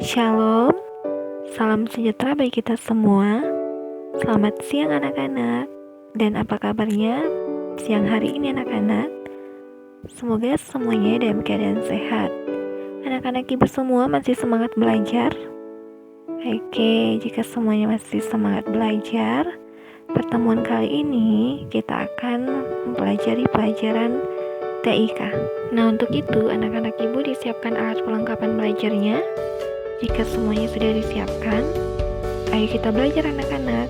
Shalom, salam sejahtera bagi kita semua. Selamat siang anak-anak. Dan apa kabarnya siang hari ini anak-anak? Semoga semuanya dalam keadaan sehat. Anak-anak ibu semua masih semangat belajar? Oke, jika semuanya masih semangat belajar, pertemuan kali ini kita akan mempelajari pelajaran TIK. Nah, untuk itu anak-anak ibu disiapkan alat perlengkapan belajarnya. Jika semuanya sudah disiapkan, ayo kita belajar anak-anak.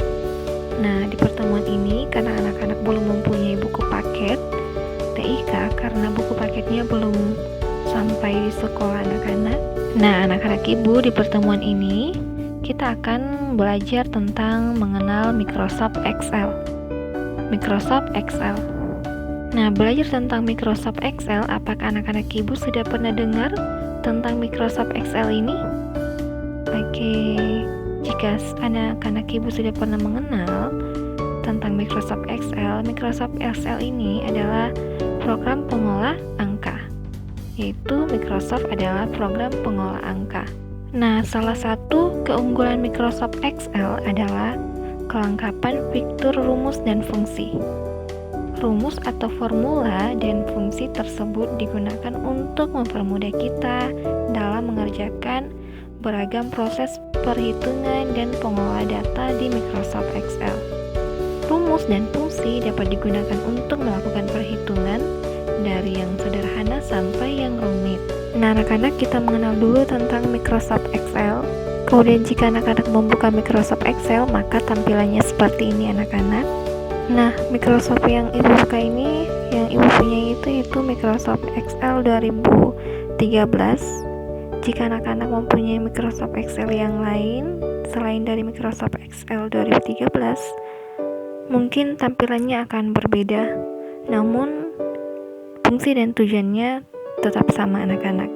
Nah, di pertemuan ini karena anak-anak belum mempunyai buku paket TIK karena buku paketnya belum sampai di sekolah anak-anak. Nah, anak-anak ibu di pertemuan ini kita akan belajar tentang mengenal Microsoft Excel. Microsoft Excel. Nah, belajar tentang Microsoft Excel, apakah anak-anak ibu sudah pernah dengar tentang Microsoft Excel ini? Oke, jika anak-anak ibu sudah pernah mengenal tentang Microsoft Excel ini adalah program pengolah angka, yaitu Microsoft adalah program pengolah angka. Nah, salah satu keunggulan Microsoft Excel adalah kelengkapan fitur rumus dan fungsi. Rumus atau formula dan fungsi tersebut digunakan untuk mempermudah kita dalam mengerjakan beragam proses perhitungan dan pengolah data di Microsoft Excel. Rumus dan fungsi dapat digunakan untuk melakukan perhitungan dari yang sederhana sampai yang rumit. Nah, anak-anak kita mengenal dulu tentang Microsoft Excel. Kemudian jika anak-anak membuka Microsoft Excel, maka tampilannya seperti ini anak-anak. Nah, Microsoft yang ibu buka ini, yang ibu punya itu Microsoft Excel 2013. Jika anak-anak mempunyai Microsoft Excel yang lain selain dari Microsoft Excel 2013, mungkin tampilannya akan berbeda, namun fungsi dan tujuannya tetap sama anak-anak.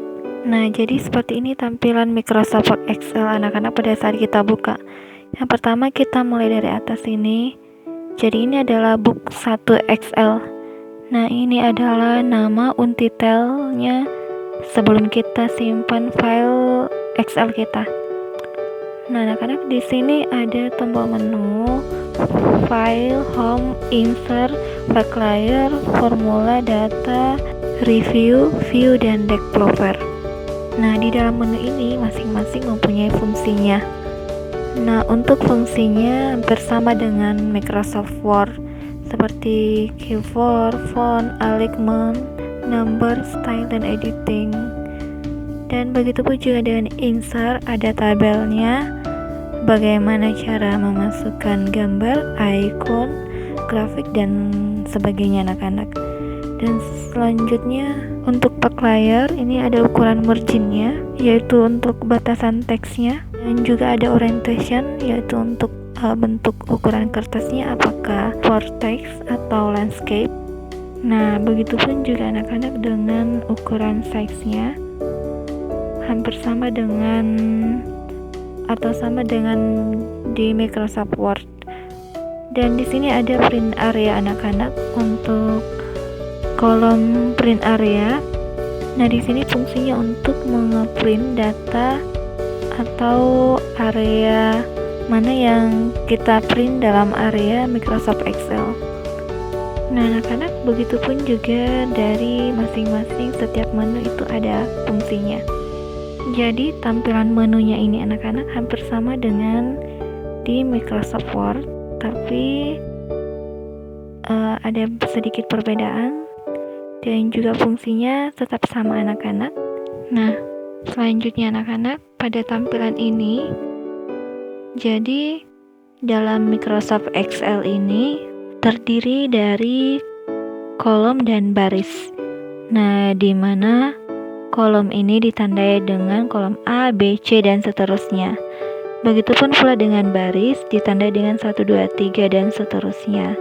Nah, jadi seperti ini tampilan Microsoft Excel anak-anak pada saat kita buka. Yang pertama kita mulai dari atas ini. Jadi ini adalah book 1 Excel. Nah, ini adalah nama untitelnya sebelum kita simpan file Excel kita. Nah, anak-anak di sini ada tombol menu, file, home, insert, back layer, formula, data, review, view, dan developer. Nah, di dalam menu ini masing-masing mempunyai fungsinya. Nah, untuk fungsinya hampir sama dengan Microsoft Word, seperti keyboard, font, alignment, number, style, dan editing. Dan begitu pun juga dengan insert, ada tabelnya, bagaimana cara memasukkan gambar, icon, grafik, dan sebagainya anak-anak. Dan selanjutnya untuk back layer, ini ada ukuran marginnya, yaitu untuk batasan teksnya. Dan juga ada orientation, yaitu untuk bentuk ukuran kertasnya, apakah for text atau landscape. Nah, begitupun juga anak-anak dengan ukuran size-nya hampir sama dengan atau sama dengan di Microsoft Word. Dan di sini ada print area anak-anak untuk kolom print area. Nah, di sini fungsinya untuk mengeprint data atau area mana yang kita print dalam area Microsoft Excel. Nah, anak-anak begitupun juga dari masing-masing setiap menu itu ada fungsinya. Jadi tampilan menunya ini anak-anak hampir sama dengan di Microsoft Word, tapi ada sedikit perbedaan dan juga fungsinya tetap sama anak-anak. Nah, selanjutnya anak-anak, pada tampilan ini, jadi dalam Microsoft Excel ini terdiri dari kolom dan baris. Nah, di mana kolom ini ditandai dengan kolom A, B, C, dan seterusnya. Begitupun pula dengan baris ditandai dengan 1, 2, 3, dan seterusnya.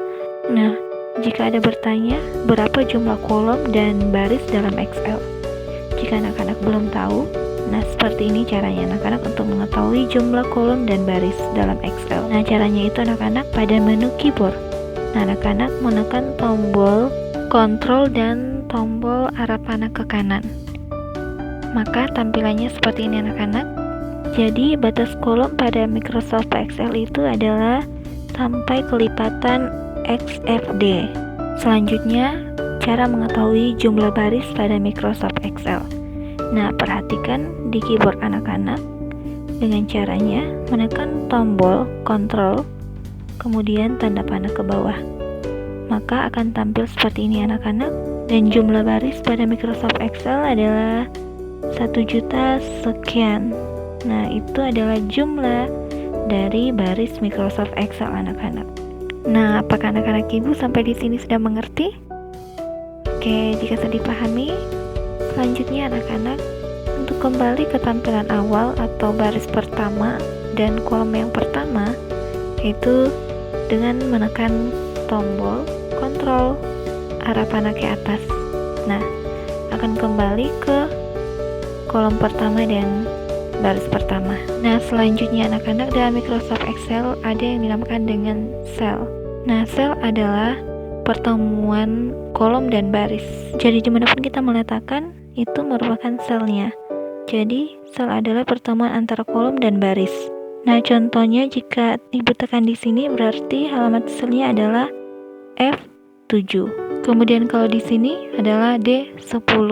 Nah, jika ada bertanya, berapa jumlah kolom dan baris dalam Excel? Jika anak-anak belum tahu, nah seperti ini caranya anak-anak untuk mengetahui jumlah kolom dan baris dalam Excel. Nah, caranya itu anak-anak pada menu keyboard. Nah, anak-anak menekan tombol kontrol dan tombol arah panah ke kanan. Maka tampilannya seperti ini anak-anak. Jadi batas kolom pada Microsoft Excel itu adalah sampai kelipatan XFD. Selanjutnya, cara mengetahui jumlah baris pada Microsoft Excel. Nah, perhatikan di keyboard anak-anak dengan caranya menekan tombol Ctrl, kemudian tanda panah ke bawah. Maka akan tampil seperti ini anak-anak, dan jumlah baris pada Microsoft Excel adalah 1 juta sekian. Nah, itu adalah jumlah dari baris Microsoft Excel anak-anak. Nah, apakah anak-anak ibu sampai di sini sudah mengerti? Oke, jika sudah dipahami, selanjutnya anak-anak untuk kembali ke tampilan awal atau baris pertama dan kolom yang pertama, yaitu dengan menekan tombol Ctrl arah panah ke atas. Nah, akan kembali ke kolom pertama dan baris pertama. Nah, selanjutnya anak-anak dalam Microsoft Excel ada yang dinamakan dengan sel. Nah, sel adalah pertemuan kolom dan baris. Jadi dimanapun kita meletakkan, itu merupakan selnya. Jadi, sel adalah pertemuan antara kolom dan baris. Nah, contohnya jika ibu tekan di sini berarti halamat selnya adalah F7. Kemudian kalau di sini adalah D10.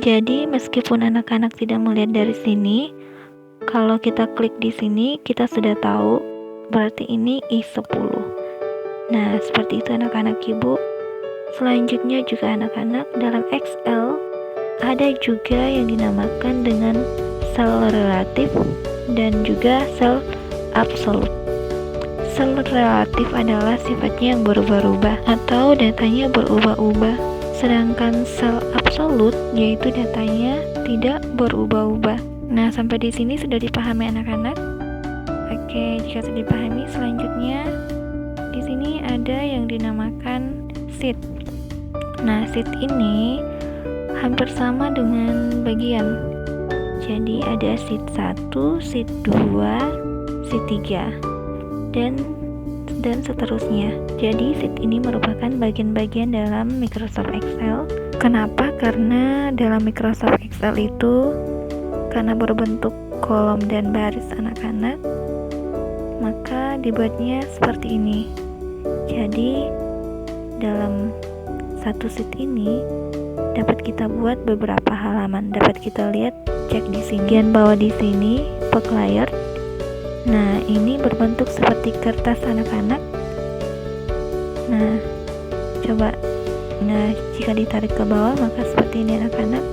Jadi, meskipun anak-anak tidak melihat dari sini, kalau kita klik di sini, kita sudah tahu berarti ini I10. Nah, seperti itu anak-anak ibu. Selanjutnya juga anak-anak dalam Excel ada juga yang dinamakan dengan sel relatif dan juga sel absolut. Sel relatif adalah sifatnya yang berubah-ubah atau datanya berubah-ubah. Sedangkan sel absolut yaitu datanya tidak berubah-ubah. Nah, sampai di sini sudah dipahami anak-anak? Oke, jika sudah dipahami, selanjutnya di sini ada yang dinamakan sheet. Nah, sheet ini hampir sama dengan bagian. Jadi ada sheet 1, sheet 2, sheet 3 dan seterusnya. Jadi sheet ini merupakan bagian-bagian dalam Microsoft Excel. Kenapa? Karena dalam Microsoft Excel itu karena berbentuk kolom dan baris anak-anak, maka dibuatnya seperti ini. Jadi dalam satu sheet ini dapat kita buat beberapa halaman. Dapat kita lihat, cek di sini. Bagian bawah di sini book layer. Nah, ini berbentuk seperti kertas anak-anak. Nah, coba. Nah, jika ditarik ke bawah maka seperti ini anak-anak.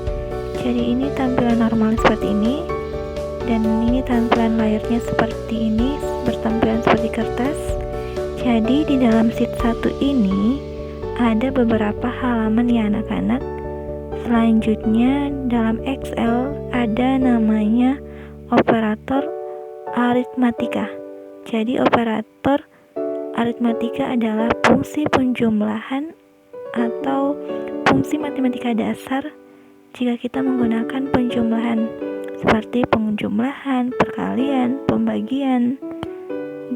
Jadi ini tampilan normal seperti ini, dan ini tampilan layarnya seperti ini, bertampilan seperti kertas. Jadi di dalam sheet 1 ini ada beberapa halaman ya anak-anak. Selanjutnya dalam Excel ada namanya operator aritmatika. Jadi operator aritmatika adalah fungsi penjumlahan atau fungsi matematika dasar jika kita menggunakan penjumlahan seperti penjumlahan, perkalian, pembagian,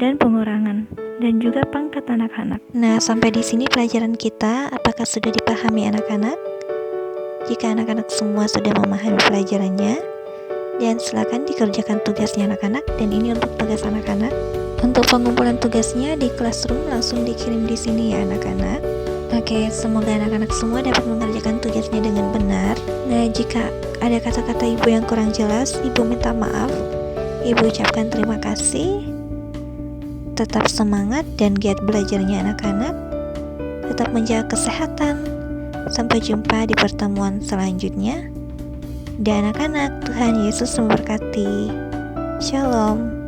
dan pengurangan, dan juga pangkat anak-anak. Nah, sampai di sini pelajaran kita. Apakah sudah dipahami anak-anak? Jika anak-anak semua sudah memahami pelajarannya, dan silakan dikerjakan tugasnya anak-anak. Dan ini untuk tugas anak-anak. Untuk pengumpulan tugasnya di Classroom langsung dikirim di sini ya anak-anak. Oke, semoga anak-anak semua dapat mengerjakan tugasnya dengan benar. Nah, jika ada kata-kata ibu yang kurang jelas, ibu minta maaf. Ibu ucapkan terima kasih. Tetap semangat dan giat belajarnya anak-anak. Tetap menjaga kesehatan. Sampai jumpa di pertemuan selanjutnya. Dan anak-anak, Tuhan Yesus memberkati. Shalom.